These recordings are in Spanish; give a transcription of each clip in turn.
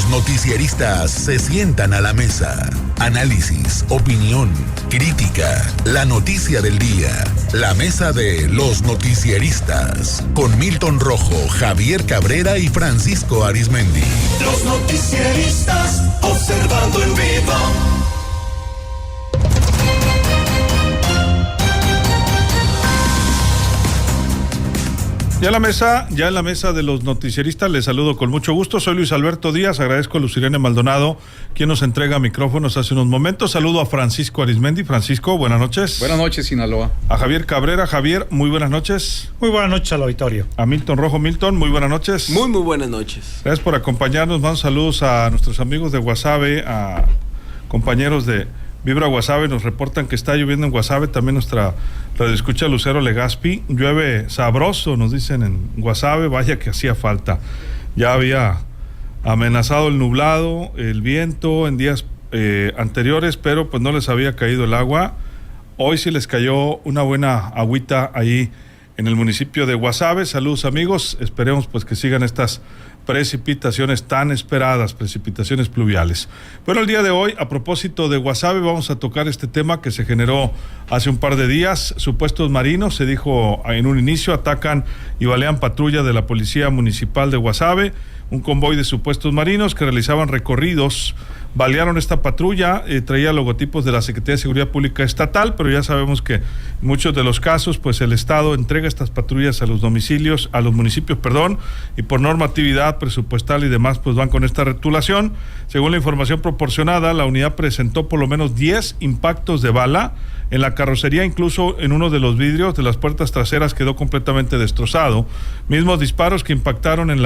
noticieristas se sientan a la mesa. Análisis, opinión, crítica, la noticia del día. La mesa de los noticieristas. Con Milton Rojo, Javier Cabrera y Francisco Arizmendi. Los noticieristas observando en vivo. Ya en la mesa de los noticieristas les saludo con mucho gusto. Soy Luis Alberto Díaz, agradezco a Lucirene Maldonado, quien nos entrega micrófonos hace unos momentos. Saludo a Francisco Arizmendi. Francisco, buenas noches. Buenas noches, Sinaloa. A Javier Cabrera. Javier, muy buenas noches. Muy buenas noches al auditorio. A Milton Rojo. Milton, muy buenas noches. Muy buenas noches. Gracias por acompañarnos. Mando saludos a nuestros amigos de Guasave, a compañeros de Vibra Guasave. Nos reportan que está lloviendo en Guasave. También nuestra radioescucha Lucero Legaspi. Llueve sabroso, nos dicen en Guasave. Vaya que hacía falta. Ya había amenazado el nublado, el viento en días anteriores, pero pues no les había caído el agua. Hoy sí les cayó una buena agüita ahí en el municipio de Guasave. Saludos, amigos. Esperemos pues que sigan estas precipitaciones tan esperadas, precipitaciones pluviales. Bueno, el día de hoy, a propósito de Guasave, vamos a tocar este tema que se generó hace un par de días. Supuestos marinos, se dijo en un inicio, atacan y balean patrulla de la Policía Municipal de Guasave. Un convoy de supuestos marinos que realizaban recorridos, balearon esta patrulla, traía logotipos de la Secretaría de Seguridad Pública Estatal, pero ya sabemos que en muchos de los casos, pues el Estado entrega estas patrullas a los municipios, y por normatividad presupuestal y demás, pues van con esta retulación. Según la información proporcionada, la unidad presentó por lo menos 10 impactos de bala en la carrocería, incluso en uno de los vidrios de las puertas traseras quedó completamente destrozado. Mismos disparos que impactaron en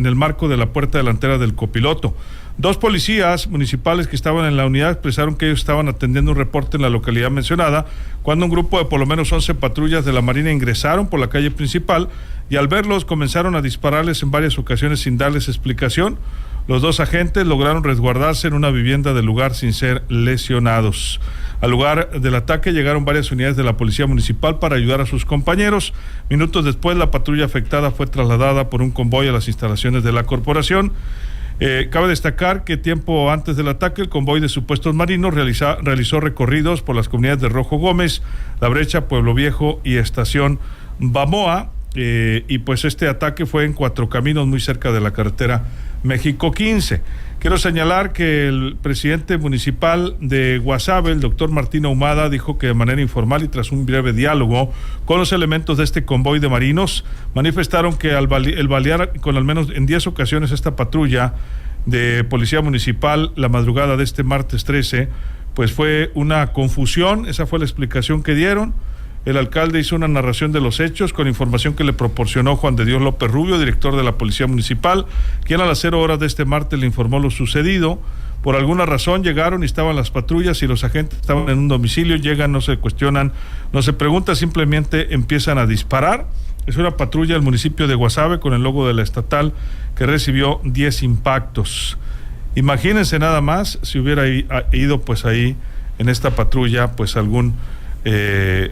el marco de la puerta delantera del copiloto. 2 policías municipales que estaban en la unidad expresaron que ellos estaban atendiendo un reporte en la localidad mencionada cuando un grupo de por lo menos 11 patrullas de la Marina ingresaron por la calle principal y al verlos comenzaron a dispararles en varias ocasiones sin darles explicación. Los 2 agentes lograron resguardarse en una vivienda del lugar sin ser lesionados. Al lugar del ataque llegaron varias unidades de la Policía Municipal para ayudar a sus compañeros. Minutos después, la patrulla afectada fue trasladada por un convoy a las instalaciones de la corporación. Cabe destacar que tiempo antes del ataque, el convoy de supuestos marinos realizó recorridos por las comunidades de Rojo Gómez, La Brecha, Pueblo Viejo y Estación Bamoa. Y pues este ataque fue en Cuatro Caminos, muy cerca de la carretera México 15. Quiero señalar que el presidente municipal de Guasave, el doctor Martín Ahumada, dijo que de manera informal y tras un breve diálogo con los elementos de este convoy de marinos, manifestaron que el balear con al menos en 10 ocasiones esta patrulla de policía municipal la madrugada de este martes 13, pues fue una confusión. Esa fue la explicación que dieron. El alcalde hizo una narración de los hechos con información que le proporcionó Juan de Dios López Rubio, director de la Policía Municipal, quien a las 0 horas de este martes le informó lo sucedido. Por alguna razón llegaron y estaban las patrullas y los agentes estaban en un domicilio, llegan, no se cuestionan, no se pregunta, simplemente empiezan a disparar. Es una patrulla del municipio de Guasave con el logo de la estatal que recibió 10 impactos. Imagínense nada más si hubiera ido pues ahí en esta patrulla pues algún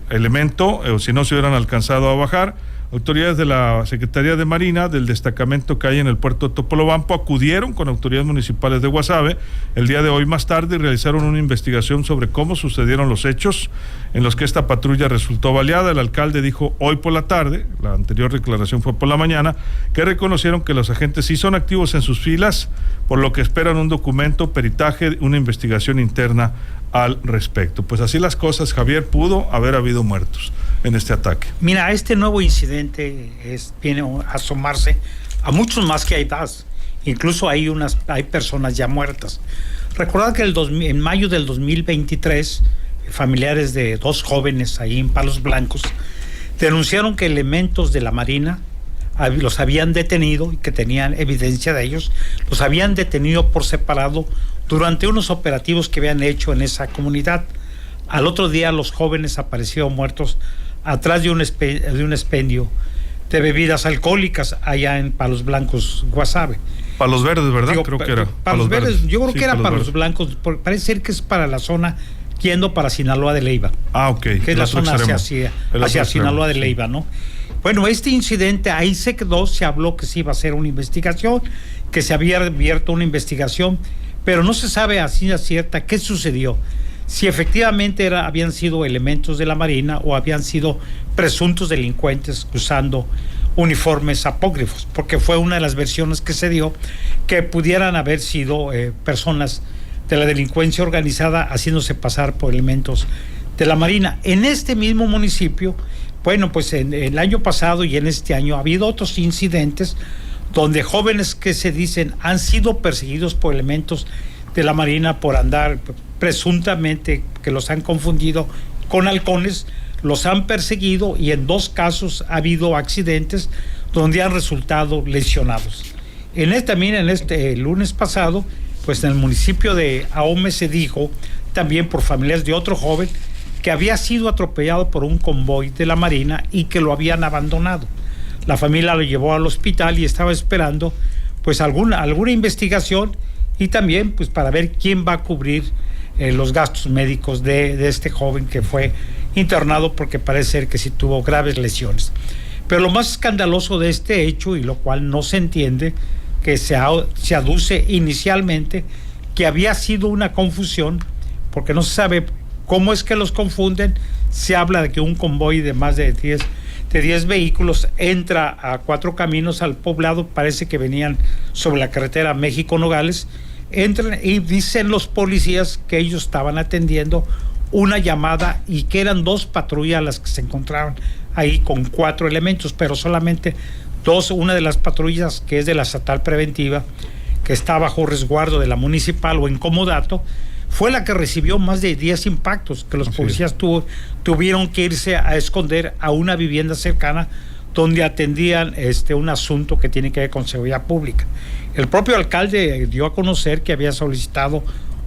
elemento, o si no se hubieran alcanzado a bajar. Autoridades de la Secretaría de Marina, del destacamento que hay en el puerto de Topolobampo, acudieron con autoridades municipales de Guasave el día de hoy más tarde y realizaron una investigación sobre cómo sucedieron los hechos en los que esta patrulla resultó baleada. El alcalde dijo hoy por la tarde, la anterior declaración fue por la mañana, que reconocieron que los agentes sí son activos en sus filas, por lo que esperan un documento, peritaje, una investigación interna al respecto. Pues así las cosas, Javier, pudo haber habido muertos en este ataque. Mira, este nuevo incidente viene a asomarse a muchos más que hay más. Incluso hay personas ya muertas. Recordad que en mayo del 2023, familiares de 2 jóvenes ahí en Palos Blancos denunciaron que elementos de la Marina los habían detenido y que tenían evidencia de ellos, los habían detenido por separado durante unos operativos que habían hecho en esa comunidad. Al otro día los jóvenes aparecieron muertos atrás de un expendio de bebidas alcohólicas allá en Palos Blancos, Guasave. Palos Verdes, ¿verdad? Creo que era. Palos Verdes, yo creo que era Palos Blancos, parece ser que es para la zona yendo para Sinaloa de Leiva. Ah, ok. Que es la zona hacia Sinaloa de Leiva, ¿no? Bueno, este incidente ahí se quedó, se habló que se iba a hacer una investigación, que se había abierto una investigación, pero no se sabe a ciencia cierta qué sucedió. Si efectivamente habían sido elementos de la Marina o habían sido presuntos delincuentes usando uniformes apócrifos, porque fue una de las versiones que se dio, que pudieran haber sido personas de la delincuencia organizada haciéndose pasar por elementos de la Marina. En este mismo municipio, bueno, pues en el año pasado y en este año ha habido otros incidentes donde jóvenes que se dicen han sido perseguidos por elementos de la Marina por andar presuntamente, que los han confundido con halcones, los han perseguido y en 2 casos ha habido accidentes donde han resultado lesionados. También en este lunes pasado, pues en el municipio de Ahome se dijo también por familiares de otro joven que había sido atropellado por un convoy de la Marina y que lo habían abandonado. La familia lo llevó al hospital y estaba esperando pues alguna investigación y también pues para ver quién va a cubrir los gastos médicos de este joven que fue internado porque parece ser que sí tuvo graves lesiones. Pero lo más escandaloso de este hecho, y lo cual no se entiende, que se aduce inicialmente que había sido una confusión, porque no se sabe cómo es que los confunden. Se habla de que un convoy de más de 10 vehículos entra a 4 caminos al poblado, parece que venían sobre la carretera México-Nogales, entran y dicen los policías que ellos estaban atendiendo una llamada y que eran 2 patrullas las que se encontraban ahí con 4 elementos, pero solamente 2, una de las patrullas que es de la estatal preventiva, que está bajo resguardo de la municipal o en comodato, fue la que recibió más de 10 impactos, que los policías tuvieron que irse a esconder a una vivienda cercana donde atendían un asunto que tiene que ver con seguridad pública. El propio alcalde dio a conocer que había solicitado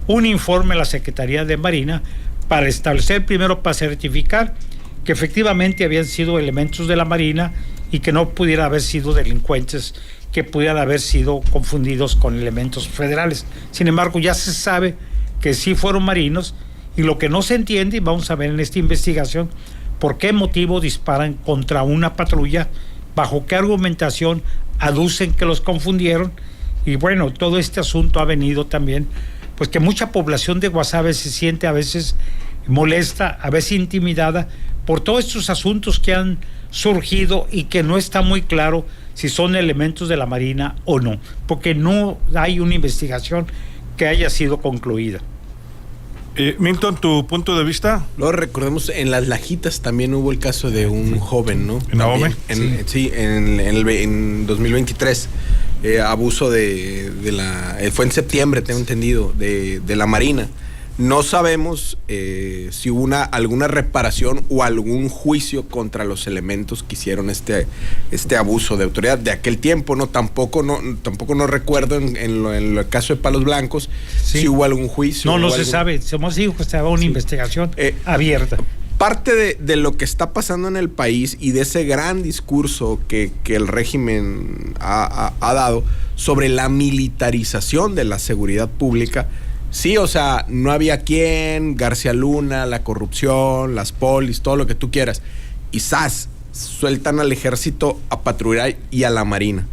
un informe a la Secretaría de Marina para establecer primero, para certificar que efectivamente habían sido elementos de la Marina y que no pudiera haber sido delincuentes que pudieran haber sido confundidos con elementos federales. Sin embargo, ya se sabe que sí fueron marinos, y lo que no se entiende, y vamos a ver en esta investigación, por qué motivo disparan contra una patrulla, bajo qué argumentación aducen que los confundieron. Y bueno, todo este asunto ha venido también, pues que mucha población de Guasave se siente a veces molesta, a veces intimidada por todos estos asuntos que han surgido y que no está muy claro si son elementos de la Marina o no, porque no hay una investigación que haya sido concluida. Milton, ¿tu punto de vista? Luego recordemos, en Las Lajitas también hubo el caso de un joven, ¿no? ¿En Ahome? Sí, en 2023. Abuso fue en septiembre, tengo entendido, de la Marina. No sabemos si hubo alguna reparación o algún juicio contra los elementos que hicieron este abuso de autoridad de aquel tiempo, ¿no? Tampoco no recuerdo en el caso de Palos Blancos si hubo algún juicio. No se sabe. Somos dijo que estaba una investigación abierta. Parte de lo que está pasando en el país y de ese gran discurso que el régimen ha dado sobre la militarización de la seguridad pública. Sí, o sea, no había quien, García Luna, la corrupción, las polis, todo lo que tú quieras. Y sueltan al ejército a patrullar y a la Marina.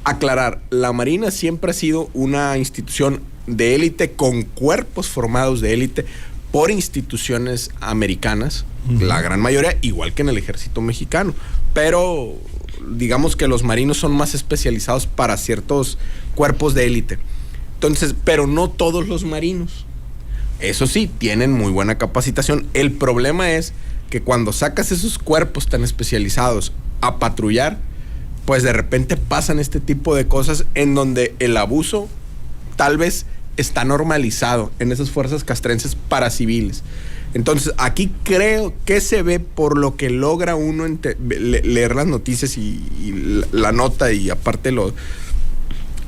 Aclarar, la Marina siempre ha sido una institución de élite con cuerpos formados de élite por instituciones americanas, la gran mayoría, igual que en el ejército mexicano. Pero digamos que los marinos son más especializados para ciertos cuerpos de élite. Entonces, pero no todos los marinos. Eso sí, tienen muy buena capacitación. El problema es que cuando sacas esos cuerpos tan especializados a patrullar, pues de repente pasan este tipo de cosas en donde el abuso tal vez está normalizado en esas fuerzas castrenses para civiles. Entonces, aquí creo que se ve por lo que logra uno leer las noticias y la nota y aparte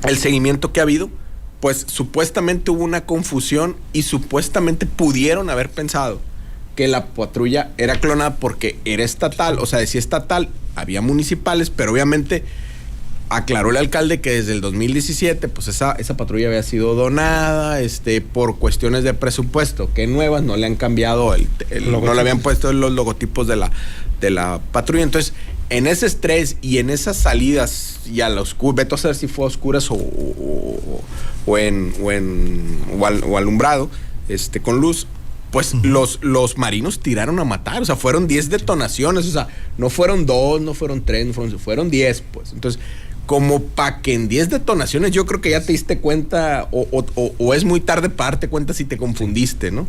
el seguimiento que ha habido. Pues supuestamente hubo una confusión y supuestamente pudieron haber pensado que la patrulla era clonada porque era estatal, o sea, decía estatal, había municipales, pero obviamente aclaró el alcalde que desde el 2017, pues esa patrulla había sido donada, por cuestiones de presupuesto, que nuevas, no le han cambiado no le habían puesto los logotipos de la patrulla. Entonces, en ese estrés y en esas salidas y a la oscura, vete a saber si fue a oscuras o alumbrado, con luz, pues los marinos tiraron a matar. O sea, fueron 10 detonaciones. O sea, no fueron 2, no fueron 3, fueron 10, pues. Entonces, como para que en 10 detonaciones yo creo que ya te diste cuenta o es muy tarde para darte cuenta si te confundiste, ¿no?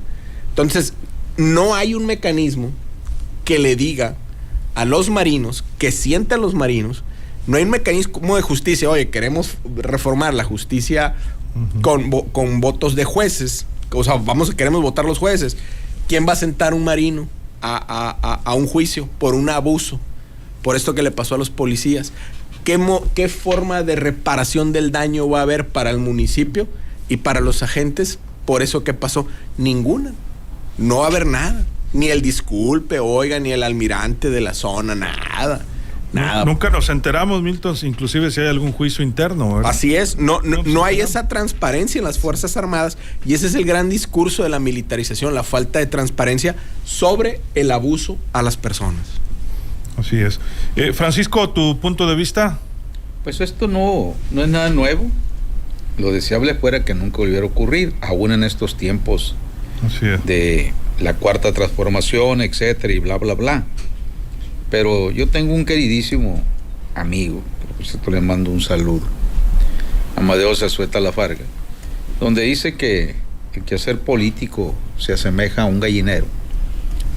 Entonces, no hay un mecanismo que le diga a los marinos, que siente a los marinos, no hay un mecanismo de justicia. Oye, queremos reformar la justicia con votos de jueces. O sea, queremos votar los jueces. ¿Quién va a sentar un marino a un juicio por un abuso? Por esto que le pasó a los policías. ¿Qué forma de reparación del daño va a haber para el municipio y para los agentes por eso que pasó? Ninguna. No va a haber nada. Ni el disculpe, oiga, ni el almirante de la zona, nada. Nunca nos enteramos, Milton, inclusive si hay algún juicio interno, ¿verdad? Así es, no hay esa transparencia en las Fuerzas Armadas, y ese es el gran discurso de la militarización, la falta de transparencia sobre el abuso a las personas. Así es. Francisco, ¿tu punto de vista? Pues esto no es nada nuevo. Lo deseable fuera que nunca volviera a ocurrir, aún en estos tiempos de la cuarta transformación, etcétera, y bla, bla, bla. Pero yo tengo un queridísimo amigo, por cierto le mando un saludo, Amadeo Zazueta Lafarga, donde dice que el quehacer político se asemeja a un gallinero,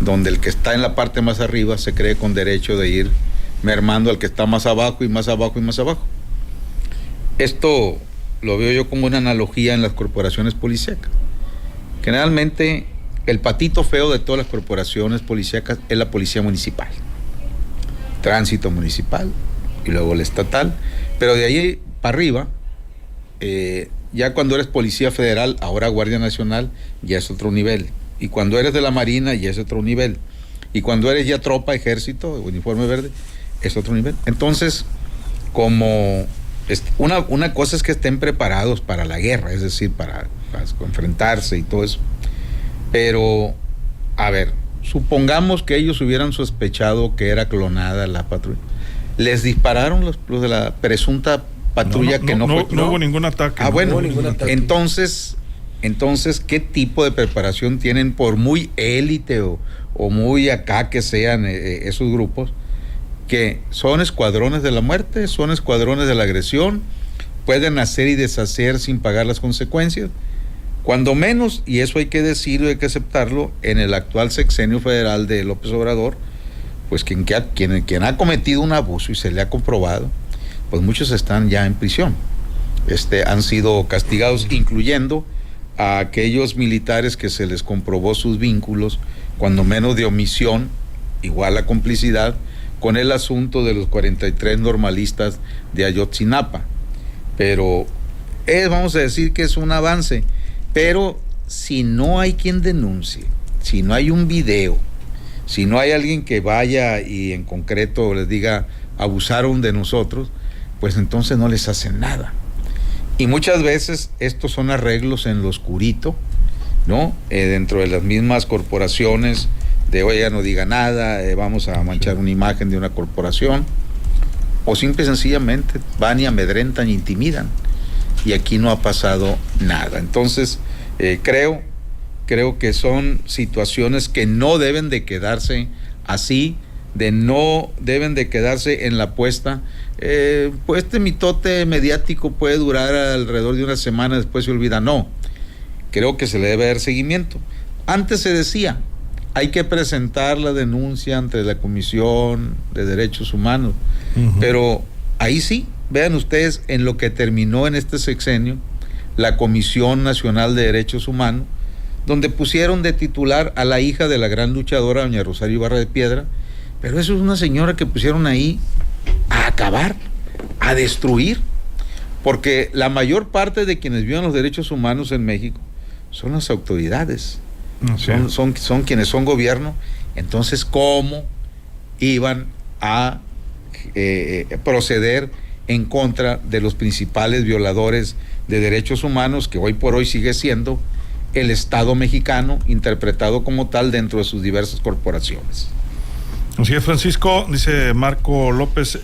donde el que está en la parte más arriba se cree con derecho de ir mermando al que está más abajo y más abajo y más abajo. Esto lo veo yo como una analogía en las corporaciones policíacas. Generalmente el patito feo de todas las corporaciones policíacas es la policía municipal, tránsito municipal y luego el estatal, pero de ahí para arriba, ya cuando eres policía federal, ahora Guardia Nacional, ya es otro nivel, y cuando eres de la Marina ya es otro nivel, y cuando eres ya tropa, ejército, uniforme verde, es otro nivel. Entonces, como una cosa es que estén preparados para la guerra, es decir, para enfrentarse y todo eso, pero a ver, supongamos que ellos hubieran sospechado que era clonada la patrulla. Les dispararon los de la presunta patrulla no hubo ningún ataque. Bueno, no hubo ningún ataque. Entonces, ¿qué tipo de preparación tienen, por muy élite o muy acá que sean esos grupos, que son escuadrones de la muerte, son escuadrones de la agresión, pueden hacer y deshacer sin pagar las consecuencias? Cuando menos, y eso hay que decirlo, hay que aceptarlo, en el actual sexenio federal de López Obrador, pues quien ha cometido un abuso y se le ha comprobado, pues muchos están ya en prisión. Han sido castigados, incluyendo a aquellos militares que se les comprobó sus vínculos, cuando menos de omisión, igual a complicidad, con el asunto de los 43 normalistas de Ayotzinapa. Pero vamos a decir que es un avance. Pero si no hay quien denuncie, si no hay un video, si no hay alguien que vaya y en concreto les diga abusaron de nosotros, pues entonces no les hacen nada. Y muchas veces estos son arreglos en lo oscurito, ¿no? Dentro de las mismas corporaciones, de oye, ya no diga nada, vamos a manchar una imagen de una corporación, o simple y sencillamente van y amedrentan y intimidan. Y aquí no ha pasado nada. Entonces, creo que son situaciones que no deben de quedarse así, no deben de quedarse en la apuesta. Pues este mitote mediático puede durar alrededor de una semana, después se olvida. No, creo que se le debe dar seguimiento. Antes se decía, hay que presentar la denuncia ante la Comisión de Derechos Humanos, pero ahí sí, vean ustedes en lo que terminó en este sexenio la Comisión Nacional de Derechos Humanos, donde pusieron de titular a la hija de la gran luchadora, doña Rosario Ibarra de Piedra, pero eso es una señora que pusieron ahí a acabar, a destruir, porque la mayor parte de quienes violan los derechos humanos en México son las autoridades, son quienes son gobierno. Entonces, ¿cómo iban a proceder en contra de los principales violadores de derechos humanos, que hoy por hoy sigue siendo el Estado mexicano, interpretado como tal dentro de sus diversas corporaciones? Así es, Francisco, dice Marco López,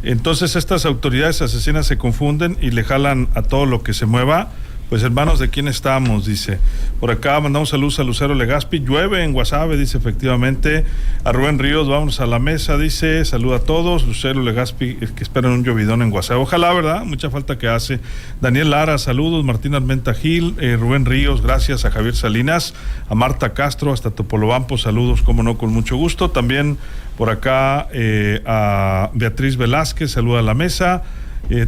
entonces estas autoridades asesinas se confunden y le jalan a todo lo que se mueva. Pues hermanos, ¿de quién estamos? Dice. Por acá mandamos saludos a Lucero Legaspi. Llueve en Guasave, dice efectivamente. A Rubén Ríos, vámonos a la mesa, dice. Saluda a todos. Lucero Legaspi, que esperan un llovidón en Guasave. Ojalá, ¿verdad? Mucha falta que hace. Daniel Lara, saludos. Martín Armenta Gil, Rubén Ríos, gracias. A Javier Salinas, a Marta Castro, hasta Topolobampo, saludos, como no, con mucho gusto. También por acá a Beatriz Velázquez, saluda a la mesa.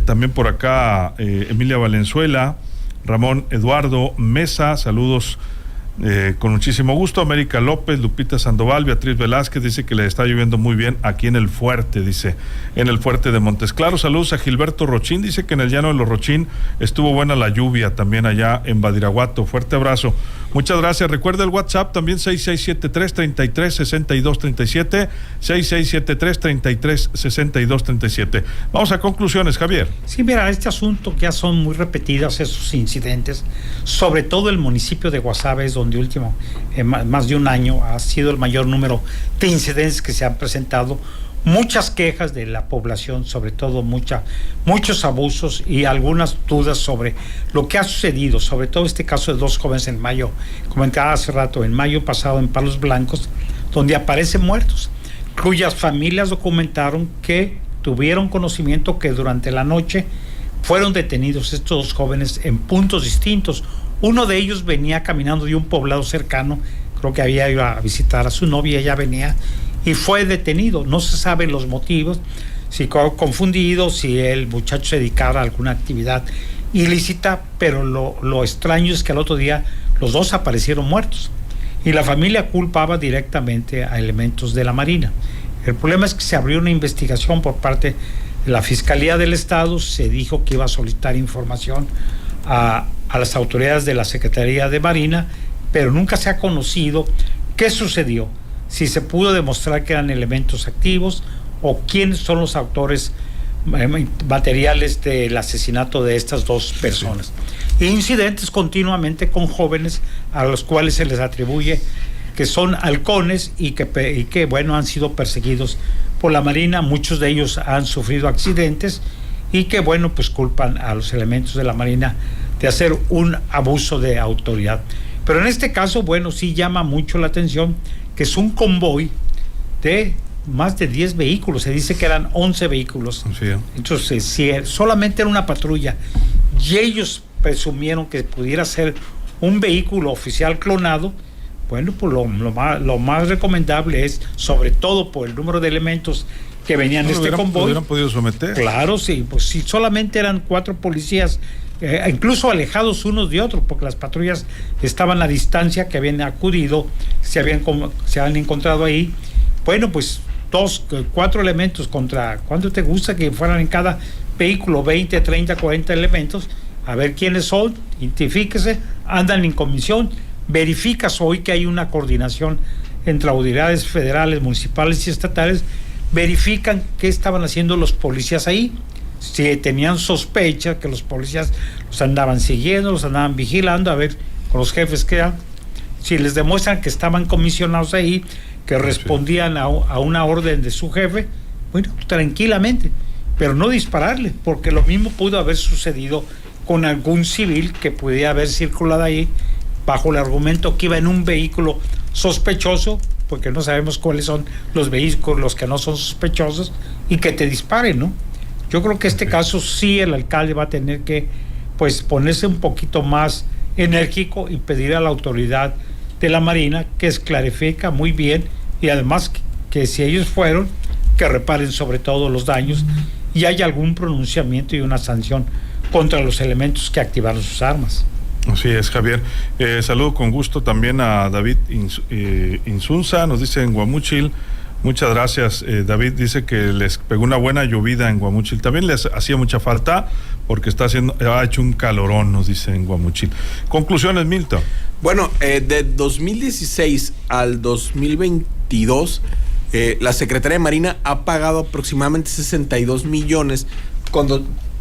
También por acá Emilia Valenzuela. Ramón Eduardo Mesa, saludos con muchísimo gusto. América López, Lupita Sandoval, Beatriz Velázquez, dice que le está lloviendo muy bien aquí en el Fuerte, dice, en el Fuerte de Montes Claros. Saludos a Gilberto Rochín, dice que en el llano de los Rochín estuvo buena la lluvia también allá en Badiraguato. Fuerte abrazo. Muchas gracias. Recuerda el WhatsApp también 6673-336237, 6673-336237. Vamos a conclusiones, Javier. Sí, mira, este asunto que ya son muy repetidos esos incidentes, sobre todo el municipio de Guasave es donde más de un año ha sido el mayor número de incidentes que se han presentado. Muchas quejas de la población, sobre todo muchos abusos y algunas dudas sobre lo que ha sucedido, sobre todo este caso de dos jóvenes en mayo, comentaba hace rato, en mayo pasado en Palos Blancos, donde aparecen muertos, cuyas familias documentaron que tuvieron conocimiento que durante la noche fueron detenidos estos dos jóvenes en puntos distintos. Uno de ellos venía caminando de un poblado cercano, creo que había ido a visitar a su novia, ella venía y fue detenido. No se saben los motivos, si confundido, si el muchacho se dedicara a alguna actividad ilícita, pero lo extraño es que al otro día los dos aparecieron muertos y la familia culpaba directamente a elementos de la Marina. El problema es que se abrió una investigación por parte de la Fiscalía del Estado, se dijo que iba a solicitar información a las autoridades de la Secretaría de Marina, pero nunca se ha conocido qué sucedió, si se pudo demostrar que eran elementos activos o quiénes son los autores materiales del asesinato de estas dos personas. Sí. Incidentes continuamente con jóvenes a los cuales se les atribuye que son halcones y que bueno, han sido perseguidos por la Marina. Muchos de ellos han sufrido accidentes y que bueno, pues culpan a los elementos de la Marina de hacer un abuso de autoridad. Pero en este caso, bueno, sí llama mucho la atención que es un convoy de más de 10 vehículos, se dice que eran 11 vehículos. Sí. Entonces, si solamente era una patrulla y ellos presumieron que pudiera ser un vehículo oficial clonado, bueno, pues lo más recomendable es, sobre todo por el número de elementos que venían en este convoy. ¿Hubieran podido someter? Claro, sí, pues si solamente eran 4 policías, incluso alejados unos de otros, porque las patrullas estaban a distancia, que habían acudido, se habían encontrado ahí. Bueno, pues 4 elementos contra, ¿cuánto te gusta que fueran en cada vehículo? 20, 30, 40 elementos, a ver quiénes son, identifíquese, andan en comisión, verificas hoy que hay una coordinación entre autoridades federales, municipales y estatales, verifican qué estaban haciendo los policías ahí. Si tenían sospecha que los policías los andaban siguiendo, los andaban vigilando, a ver con los jefes que eran, si les demuestran que estaban comisionados ahí, que respondían a una orden de su jefe, bueno, tranquilamente, pero no dispararle, porque lo mismo pudo haber sucedido con algún civil que pudiera haber circulado ahí bajo el argumento que iba en un vehículo sospechoso, porque no sabemos cuáles son los vehículos los que no son sospechosos, y que te disparen, ¿no? Yo creo que este caso sí el alcalde va a tener que pues ponerse un poquito más enérgico y pedir a la autoridad de la Marina que esclarifica muy bien y además que si ellos fueron, que reparen sobre todo los daños y haya algún pronunciamiento y una sanción contra los elementos que activaron sus armas. Así es, Javier. Saludo con gusto también a David Insunza, nos dice en Guamúchil. Muchas gracias, David. Dice que les pegó una buena llovida en Guamúchil. También les hacía mucha falta porque ha hecho un calorón, nos dice en Guamúchil. Conclusiones, Milton. Bueno, de 2016 al 2022, la Secretaría de Marina ha pagado aproximadamente 62 millones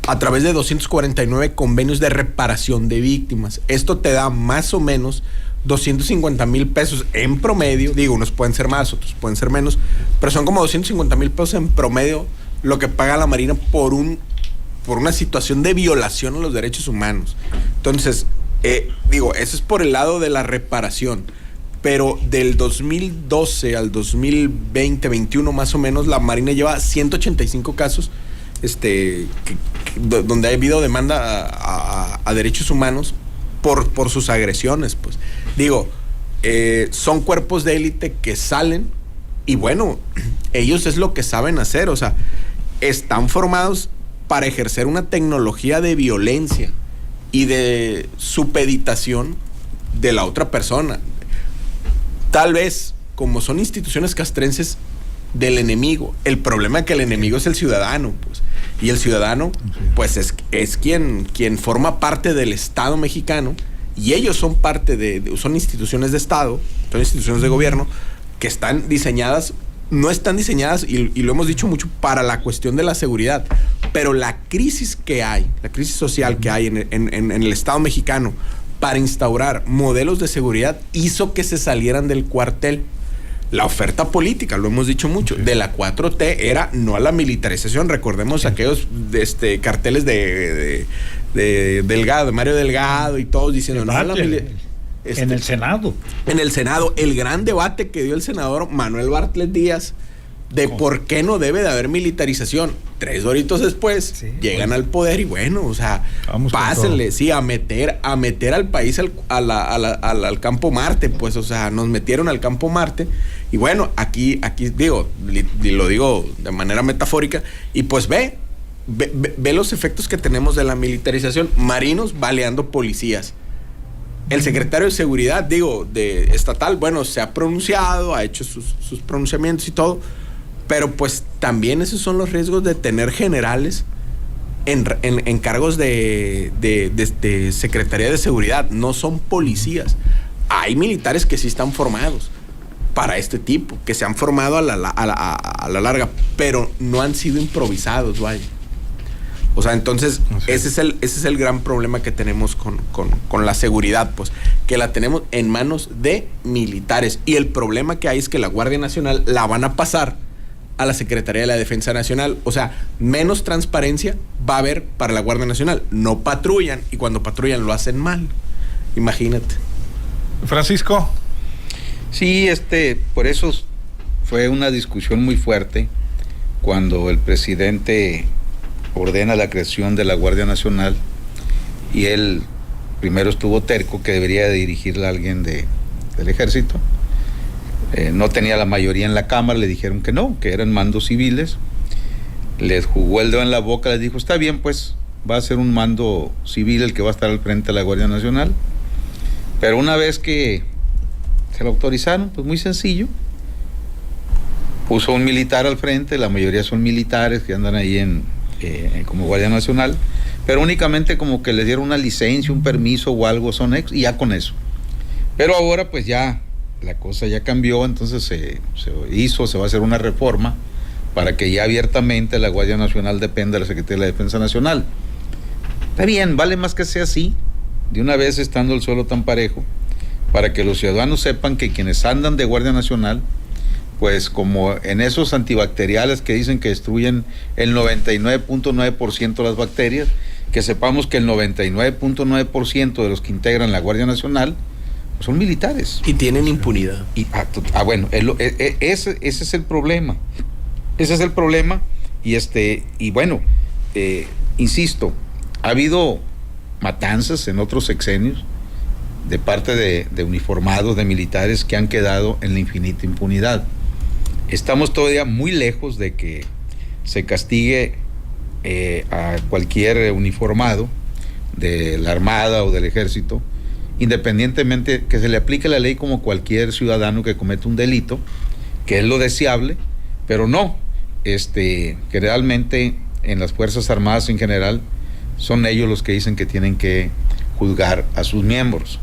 a través de 249 convenios de reparación de víctimas. Esto te da más o menos 250,000 pesos en promedio. Digo, unos pueden ser más, otros pueden ser menos, pero son como 250,000 pesos en promedio lo que paga la Marina por una situación de violación a los derechos humanos. Entonces, eso es por el lado de la reparación. Pero del 2012 al 2020-21 más o menos, la Marina lleva 185 casos donde ha habido demanda a derechos humanos por sus agresiones. Pues son cuerpos de élite que salen y bueno, ellos es lo que saben hacer. O sea, están formados para ejercer una tecnología de violencia y de supeditación de la otra persona. Tal vez, como son instituciones castrenses del enemigo, el problema es que el enemigo es el ciudadano, pues. Y el ciudadano, pues, es quien forma parte del Estado mexicano, y ellos son son instituciones de Estado, son instituciones de gobierno, que están diseñadas, no están diseñadas, y lo hemos dicho mucho, para la cuestión de la seguridad. Pero la crisis que hay, la crisis social que hay en el Estado mexicano, para instaurar modelos de seguridad, hizo que se salieran del cuartel. La oferta política, lo hemos dicho mucho, de la 4T era no a la militarización. Recordemos aquellos carteles de Delgado, de Mario Delgado, y todos diciendo no a la militarización. En el Senado. En el Senado, el gran debate que dio el senador Manuel Bartlett Díaz de por qué no debe de haber militarización. 3 doritos después, llegan al poder y bueno, o sea, pásenle, a meter al país al campo Marte, pues, o sea, nos metieron al campo Marte y bueno, aquí lo digo de manera metafórica, y pues ve los efectos que tenemos de la militarización. Marinos baleando policías. El secretario de Seguridad, de estatal, bueno, se ha pronunciado, ha hecho sus pronunciamientos y todo. Pero pues también esos son los riesgos de tener generales en cargos de Secretaría de Seguridad. No son policías. Hay militares que sí están formados para este tipo, que se han formado a la larga, pero no han sido improvisados, vaya. O sea, entonces ese es el gran problema que tenemos con la seguridad, pues, que la tenemos en manos de militares. Y el problema que hay es que la Guardia Nacional la van a pasar a la Secretaría de la Defensa Nacional. O sea, menos transparencia va a haber para la Guardia Nacional. No patrullan, y cuando patrullan lo hacen mal. Imagínate. Francisco. Sí, por eso fue una discusión muy fuerte cuando el presidente ordena la creación de la Guardia Nacional, y él primero estuvo terco que debería de dirigirla a alguien del ejército. No tenía la mayoría en la Cámara, le dijeron que no, que eran mandos civiles. Les jugó el dedo en la boca, les dijo, está bien, pues va a ser un mando civil el que va a estar al frente de la Guardia Nacional. Pero una vez que se lo autorizaron, pues muy sencillo, puso un militar al frente, la mayoría son militares que andan ahí como Guardia Nacional, pero únicamente como que les dieron una licencia, un permiso o algo, y ya con eso. Pero ahora pues ya la cosa ya cambió, entonces se va a hacer una reforma para que ya abiertamente la Guardia Nacional dependa de la Secretaría de la Defensa Nacional. Está bien, vale más que sea así, de una vez estando el suelo tan parejo, para que los ciudadanos sepan que quienes andan de Guardia Nacional, pues como en esos antibacteriales que dicen que destruyen el 99.9% de las bacterias, que sepamos que el 99.9% de los que integran la Guardia Nacional son militares. Y tienen impunidad. Bueno, ese es el problema. Ese es el problema. Y bueno, insisto, ha habido matanzas en otros sexenios de parte de uniformados, de militares que han quedado en la infinita impunidad. Estamos todavía muy lejos de que se castigue a cualquier uniformado de la Armada o del Ejército, independientemente que se le aplique la ley como cualquier ciudadano que comete un delito, que es lo deseable, pero no, que realmente en las Fuerzas Armadas en general son ellos los que dicen que tienen que juzgar a sus miembros,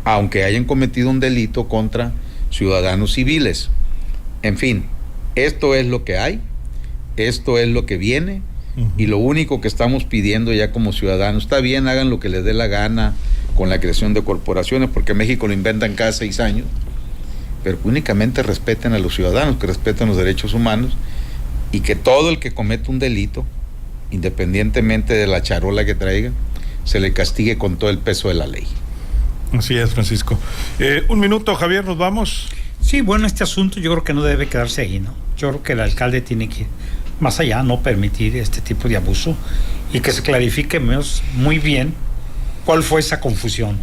aunque hayan cometido un delito contra ciudadanos civiles. En fin, esto es lo que hay, esto es lo que viene, y lo único que estamos pidiendo ya como ciudadanos, está bien, hagan lo que les dé la gana, con la creación de corporaciones, porque en México lo inventan cada 6 años, pero que únicamente respeten a los ciudadanos, que respeten los derechos humanos, y que todo el que comete un delito, independientemente de la charola que traiga, se le castigue con todo el peso de la ley. Así es, Francisco. Un minuto, Javier, nos vamos. Sí, bueno, este asunto yo creo que no debe quedarse ahí, ¿no? Yo creo que el alcalde tiene que ir más allá, no permitir este tipo de abuso y que se clarifique muy bien cuál fue esa confusión.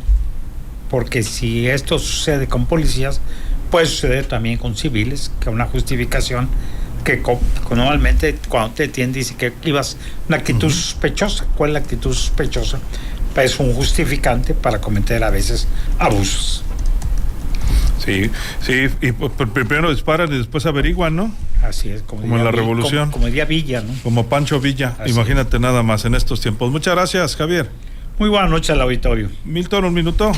Porque si esto sucede con policías, puede suceder también con civiles, que una justificación que normalmente cuando te atienden dice que ibas una actitud sospechosa. ¿Cuál es la actitud sospechosa? Es un justificante para cometer a veces abusos. Sí, y primero disparan y después averiguan, ¿no? Así es, como en la Revolución. Como diría Villa, ¿no? Como Pancho Villa, así imagínate nada más en estos tiempos. Muchas gracias, Javier. Muy buenas noches al auditorio. Milton, un minuto.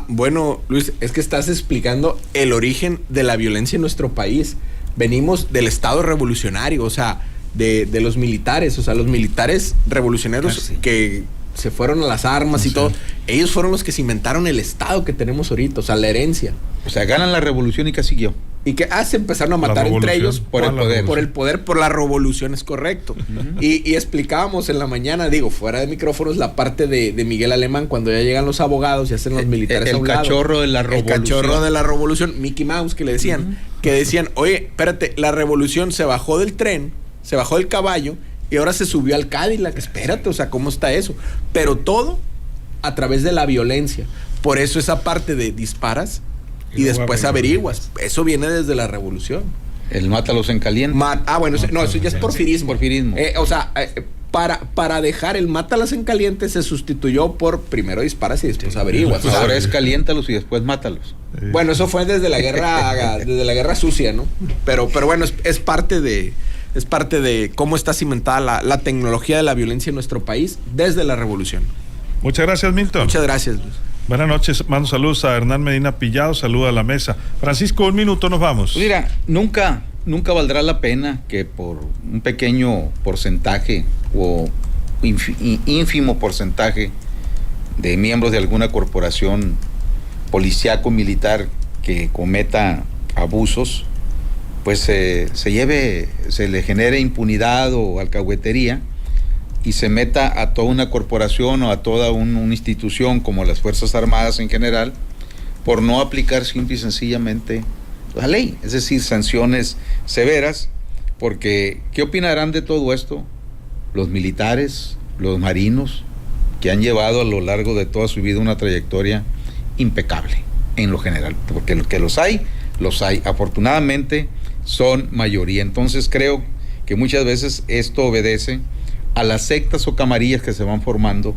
Bueno, Luis, es que estás explicando el origen de la violencia en nuestro país. Venimos del Estado revolucionario, o sea, de los militares, o sea, los militares revolucionarios que se fueron a las armas y todo, ellos fueron los que se inventaron el Estado que tenemos ahorita, o sea, la herencia. O sea, ganan la revolución y ¿qué siguió? Y que se empezaron a matar entre ellos por el poder, por la revolución, es correcto. Y explicábamos en la mañana, fuera de micrófonos, la parte de Miguel Alemán, cuando ya llegan los abogados y hacen los militares el cachorro de la revolución. El cachorro de la revolución, Mickey Mouse, que le decían, oye, espérate, la revolución se bajó del tren, se bajó del caballo, y ahora se subió al Cadillac. Espérate, o sea, ¿cómo está eso? Pero todo a través de la violencia. Por eso esa parte de disparas y después averiguas. Eso viene desde la revolución. El mátalos en caliente. Eso ya es porfirismo. Porfirismo. Para dejar el mátalas en caliente se sustituyó por primero disparas y después averiguas. Ahora es caliéntalos y después mátalos. Bueno, eso fue desde la guerra sucia, ¿no? Pero bueno, es parte de cómo está cimentada la tecnología de la violencia en nuestro país desde la revolución. Muchas gracias, Milton. Muchas gracias, Luis. Buenas noches, mando saludos a Hernán Medina Pillado, saluda a la mesa. Francisco, un minuto, nos vamos. Mira, nunca valdrá la pena que por un pequeño porcentaje o ínfimo porcentaje de miembros de alguna corporación policíaco militar que cometa abusos, pues se le genere impunidad o alcahuetería y se meta a toda una corporación o a toda una institución como las Fuerzas Armadas en general por no aplicar simple y sencillamente la ley, es decir, sanciones severas, porque ¿qué opinarán de todo esto los militares, los marinos, que han llevado a lo largo de toda su vida una trayectoria impecable en lo general? Porque los que los hay, afortunadamente son mayoría. Entonces creo que muchas veces esto obedece a las sectas o camarillas que se van formando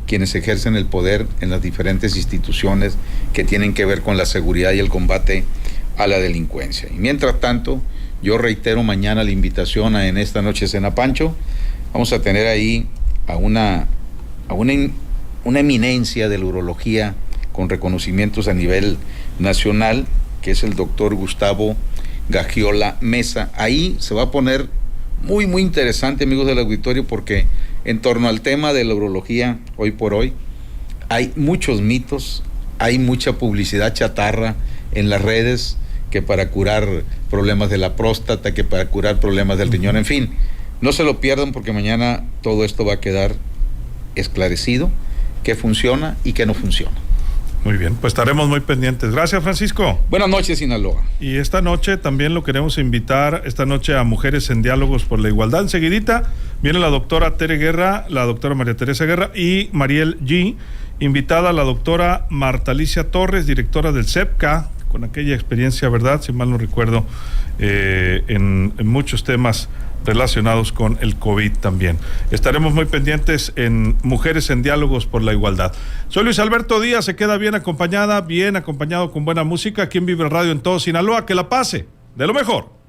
quienes ejercen el poder en las diferentes instituciones que tienen que ver con la seguridad y el combate a la delincuencia. Y mientras tanto, yo reitero mañana la invitación en esta noche Cena Pancho. Vamos a tener ahí a una eminencia de la urología con reconocimientos a nivel nacional, que es el doctor Gustavo Gagiola Mesa. Ahí se va a poner muy, muy interesante, amigos del auditorio, porque en torno al tema de la urología, hoy por hoy, hay muchos mitos, hay mucha publicidad chatarra en las redes, que para curar problemas de la próstata, que para curar problemas del riñón, en fin, no se lo pierdan porque mañana todo esto va a quedar esclarecido, qué funciona y qué no funciona. Muy bien, pues estaremos muy pendientes. Gracias, Francisco. Buenas noches, Sinaloa. Y esta noche también lo queremos invitar, a Mujeres en Diálogos por la Igualdad. Enseguidita viene la doctora Tere Guerra, la doctora María Teresa Guerra y Mariel G. Invitada la doctora Marta Alicia Torres, directora del CEPCA, con aquella experiencia, ¿verdad? Si mal no recuerdo, en muchos temas relacionados con el COVID también. Estaremos muy pendientes en Mujeres en Diálogos por la Igualdad. Soy Luis Alberto Díaz, se queda bien acompañado con buena música aquí en Vive Radio en todo Sinaloa. Que la pase de lo mejor.